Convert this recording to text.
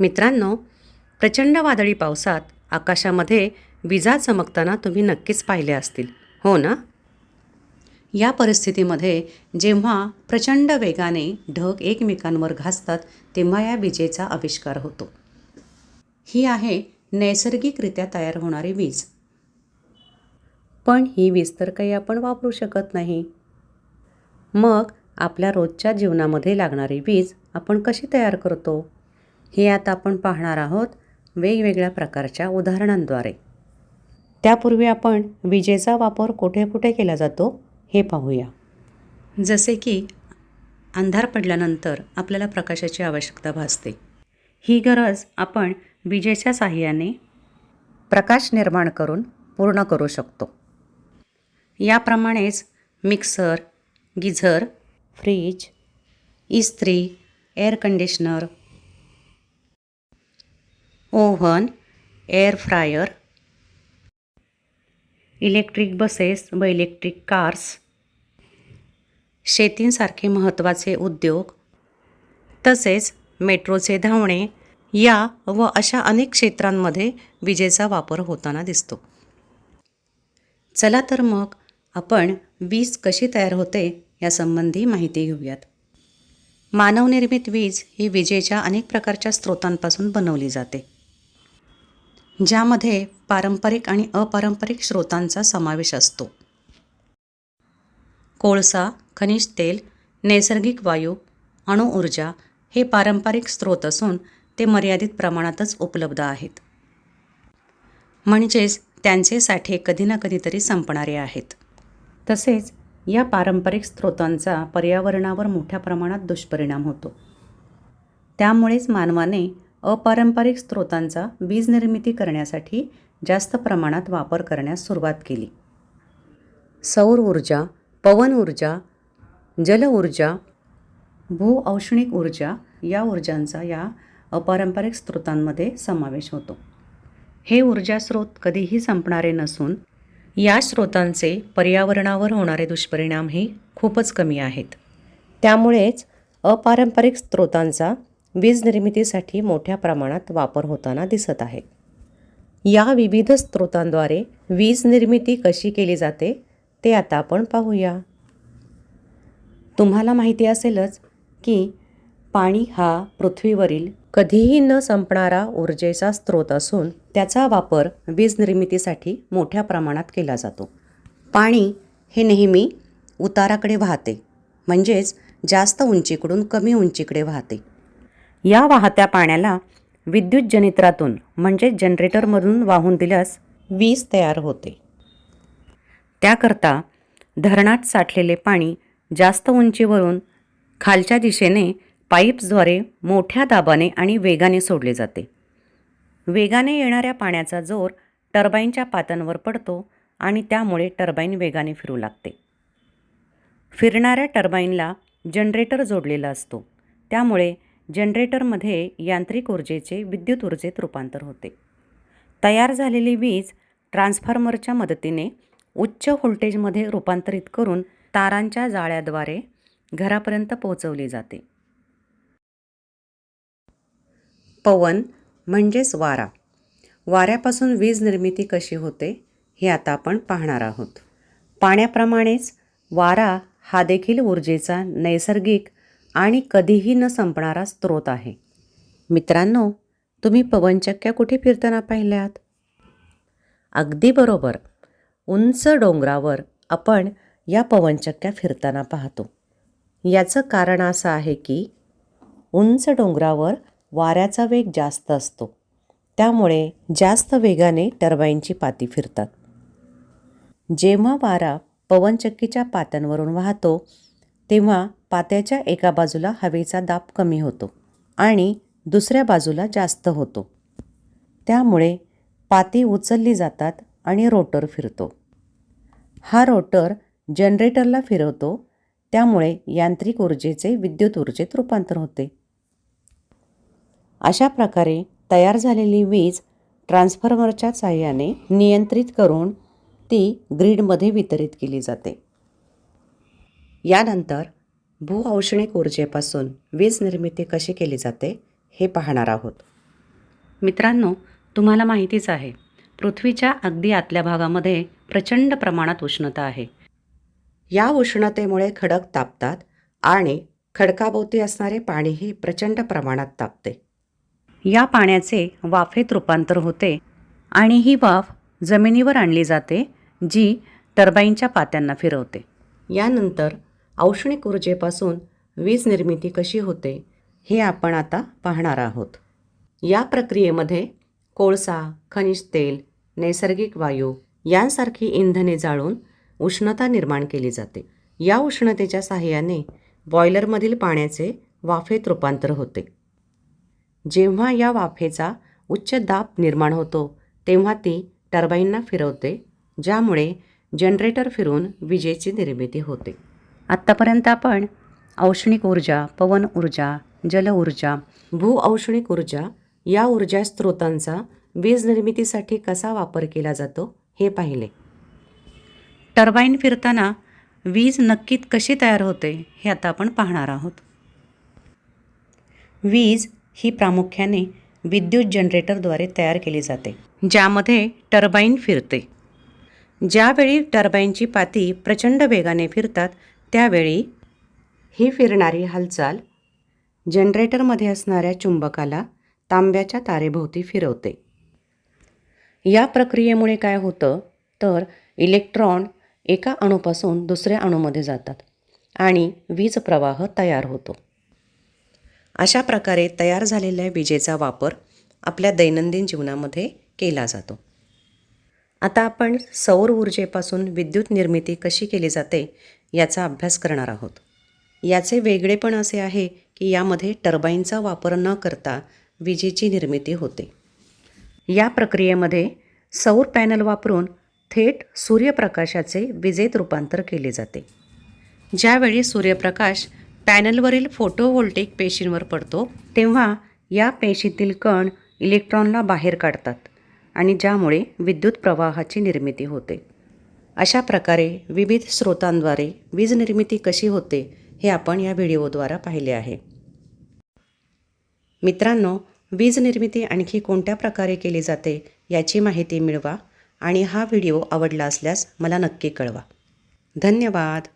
मित्रांनो, प्रचंड वादळी पावसात आकाशामध्ये विजा चमकताना तुम्ही नक्कीच पाहिले असतील, हो ना? या परिस्थितीमध्ये जेव्हा प्रचंड वेगाने ढग एकमेकांवर घासतात तेव्हा या विजेचा आविष्कार होतो. ही आहे नैसर्गिकरित्या तयार होणारी वीज. पण ही वीज तर काही आपण वापरू शकत नाही. मग आपल्या रोजच्या जीवनामध्ये लागणारी वीज आपण कशी तयार करतो, हे आता आपण पाहणार आहोत वेगवेगळ्या प्रकारच्या उदाहरणांद्वारे. त्यापूर्वी आपण विजेचा वापर कुठे कुठे केला जातो हे पाहूया. जसे की अंधार पडल्यानंतर आपल्याला प्रकाशाची आवश्यकता भासते. ही गरज आपण विजेच्या साहाय्याने प्रकाश निर्माण करून पूर्ण करू शकतो. याप्रमाणेच मिक्सर, गिझर, फ्रीज, इस्त्री, air conditioner, oven, air fryer, electric buses व इलेक्ट्रिक कार्स, शेतींसारखे महत्त्वाचे उद्योग, तसेच मेट्रोचे धावणे या व अशा अनेक क्षेत्रांमध्ये विजेचा वापर होताना दिसतो. चला तर मग आपण वीज कशी तयार होते यासंबंधी माहिती घेऊयात. मानवनिर्मित वीज ही विजेच्या अनेक प्रकारच्या स्रोतांपासून बनवली जाते, ज्यामध्ये पारंपरिक आणि अपारंपरिक स्रोतांचा समावेश असतो. कोळसा, खनिज तेल, नैसर्गिक वायू, अणुऊर्जा हे पारंपरिक स्रोत असून ते मर्यादित प्रमाणातच उपलब्ध आहेत. म्हणजेच त्यांचे साठे कधी ना कधीतरी संपणारे आहेत. तसेच या पारंपरिक स्रोतांचा पर्यावरणावर मोठ्या प्रमाणात दुष्परिणाम होतो. त्यामुळेच मानवाने अपारंपरिक स्रोतांचा वीज निर्मिती करण्यासाठी जास्त प्रमाणात वापर करण्यास सुरुवात केली. सौर ऊर्जा, पवन ऊर्जा, जल ऊर्जा, भूऔष्णिक ऊर्जा या ऊर्जांचा या अपारंपरिक स्रोतांमध्ये समावेश होतो. हे ऊर्जा स्रोत कधीही संपणारे नसून या स्रोतांचे पर्यावरणावर होणारे दुष्परिणामही खूपच कमी आहेत. त्यामुळेच अपारंपरिक स्रोतांचा वीज निर्मितीसाठी मोठ्या प्रमाणात वापर होताना दिसत आहे. या विविध स्रोतांद्वारे वीज निर्मिती कशी केली जाते ते आता आपण पाहूया. तुम्हाला माहिती असेलच की पाणी हा पृथ्वीवरील कधीही न संपणारा ऊर्जेचा स्रोत असून त्याचा वापर वीज निर्मितीसाठी मोठ्या प्रमाणात केला जातो. पाणी हे नेहमी उताराकडे वाहते, म्हणजेच जास्त उंचीकडून कमी उंचीकडे वाहते. या वाहत्या पाण्याला विद्युत जनरेटरातून म्हणजेच जनरेटरमधून वाहून दिल्यास वीज तयार होते. त्याकरता धरणात साठलेले पाणी जास्त उंचीवरून खालच्या दिशेने पाईप्सद्वारे मोठ्या दाबाने आणि वेगाने सोडले जाते. वेगाने येणाऱ्या पाण्याचा जोर टर्बाईनच्या पात्यांवर पडतो आणि त्यामुळे टर्बाईन वेगाने फिरू लागते. फिरणाऱ्या टर्बाईनला जनरेटर जोडलेला असतो, त्यामुळे जनरेटरमध्ये यांत्रिक ऊर्जेचे विद्युत ऊर्जेत रूपांतर होते. तयार झालेली वीज ट्रान्सफॉर्मरच्या मदतीने उच्च व्होल्टेजमध्ये रूपांतरित करून तारांच्या जाळ्याद्वारे घरापर्यंत पोहोचवली जाते. पवन म्हणजेच वारा. वाऱ्यापासून वीज निर्मिती कशी होते हे आता आपण पाहणार आहोत. पाण्याप्रमाणेच वारा हा देखील ऊर्जेचा नैसर्गिक आणि कधीही न संपणारा स्रोत आहे. मित्रांनो, तुम्ही पवनचक्क्या कुठे फिरताना पाहिल्यात? अगदी बरोबर, उंच डोंगरावर आपण या पवनचक्क्या फिरताना पाहतो. याचं कारण असं आहे की उंच डोंगरावर वाऱ्याचा वेग जास्त असतो, त्यामुळे जास्त वेगाने टर्बाईनची पाती फिरतात. जेव्हा वारा पवनचक्कीच्या पात्यांवरून वाहतो तेव्हा पात्याच्या एका बाजूला हवेचा दाब कमी होतो आणि दुसऱ्या बाजूला जास्त होतो. त्यामुळे पाती उचलली जातात आणि रोटर फिरतो. हा रोटर जनरेटरला फिरवतो, त्यामुळे यांत्रिक ऊर्जेचे विद्युत ऊर्जेत रूपांतर होते. अशा प्रकारे तयार झालेली वीज ट्रान्सफॉर्मरच्या साहाय्याने नियंत्रित करून ती ग्रीडमध्ये वितरित केली जाते. यानंतर भूऔष्णिक ऊर्जेपासून वीज निर्मिती कशी केली जाते हे पाहणार आहोत. मित्रांनो, तुम्हाला माहितीच आहे, पृथ्वीच्या अगदी आतल्या भागामध्ये प्रचंड प्रमाणात उष्णता आहे. या उष्णतेमुळे खडक तापतात आणि खडकाभोवती असणारे पाणीही प्रचंड प्रमाणात तापते. या पाण्याचे वाफेत रूपांतर होते आणि ही वाफ जमिनीवर आणली जाते, जी टर्बाईनच्या पात्यांना फिरवते. यानंतर औष्णिक ऊर्जेपासून वीज निर्मिती कशी होते हे आपण आता पाहणार आहोत. या प्रक्रियेमध्ये कोळसा, खनिज तेल, नैसर्गिक वायू यांसारखी इंधने जाळून उष्णता निर्माण केली जाते. या उष्णतेच्या साहाय्याने बॉयलरमधील पाण्याचे वाफेत रूपांतर होते. जेव्हा या वाफेचा उच्च दाब निर्माण होतो तेव्हा ती टर्बाईनना फिरवते, ज्यामुळे जनरेटर फिरून विजेची निर्मिती होते. आत्तापर्यंत आपण औष्णिक ऊर्जा, पवन ऊर्जा, जल ऊर्जा, भूऔष्णिक ऊर्जा या ऊर्जा स्रोतांचा वीज निर्मितीसाठी कसा वापर केला जातो हे पाहिले. टर्बाईन फिरताना वीज नक्की कशी तयार होते हे आता आपण पाहणार आहोत. वीज ही प्रामुख्याने विद्युत जनरेटरद्वारे तयार केली जाते, ज्यामध्ये टर्बाईन फिरते. ज्यावेळी टर्बाईनची पाती प्रचंड वेगाने फिरतात त्यावेळी ही फिरणारी हालचाल जनरेटरमध्ये असणाऱ्या चुंबकाला तांब्याच्या तारेभोवती फिरवते. या प्रक्रियेमुळे काय होतं तर इलेक्ट्रॉन एका अणूपासून दुसऱ्या अणूमध्ये जातात आणि वीज प्रवाह तयार होतो. अशा प्रकारे तयार झालेल्या विजेचा वापर आपल्या दैनंदिन जीवनामध्ये केला जातो. आता आपण सौर ऊर्जेपासून विद्युत निर्मिती कशी केली जाते याचा अभ्यास करणार आहोत. याचे वेगळेपण असे आहे की यामध्ये टर्बाईनचा वापर न करता विजेची निर्मिती होते. या प्रक्रियेमध्ये सौर पॅनल वापरून थेट सूर्यप्रकाशाचे विजेत रूपांतर केले जाते. ज्यावेळी सूर्यप्रकाश पॅनलवरील फोटोव्होल्टेइक पेशींवर पडतो तेव्हा या पेशीतील कण इलेक्ट्रॉनला बाहेर काढतात आणि ज्यामुळे विद्युत प्रवाहाची निर्मिती होते. अशा प्रकारे विविध स्रोतांद्वारे वीज निर्मिती कशी होते हे आपण या व्हिडिओद्वारा पाहिले आहे. मित्रांनो, वीज निर्मिती आणखी कोणत्या प्रकारे केली जाते याची माहिती मिळवा आणि हा व्हिडिओ आवडला असल्यास मला नक्की कळवा. धन्यवाद.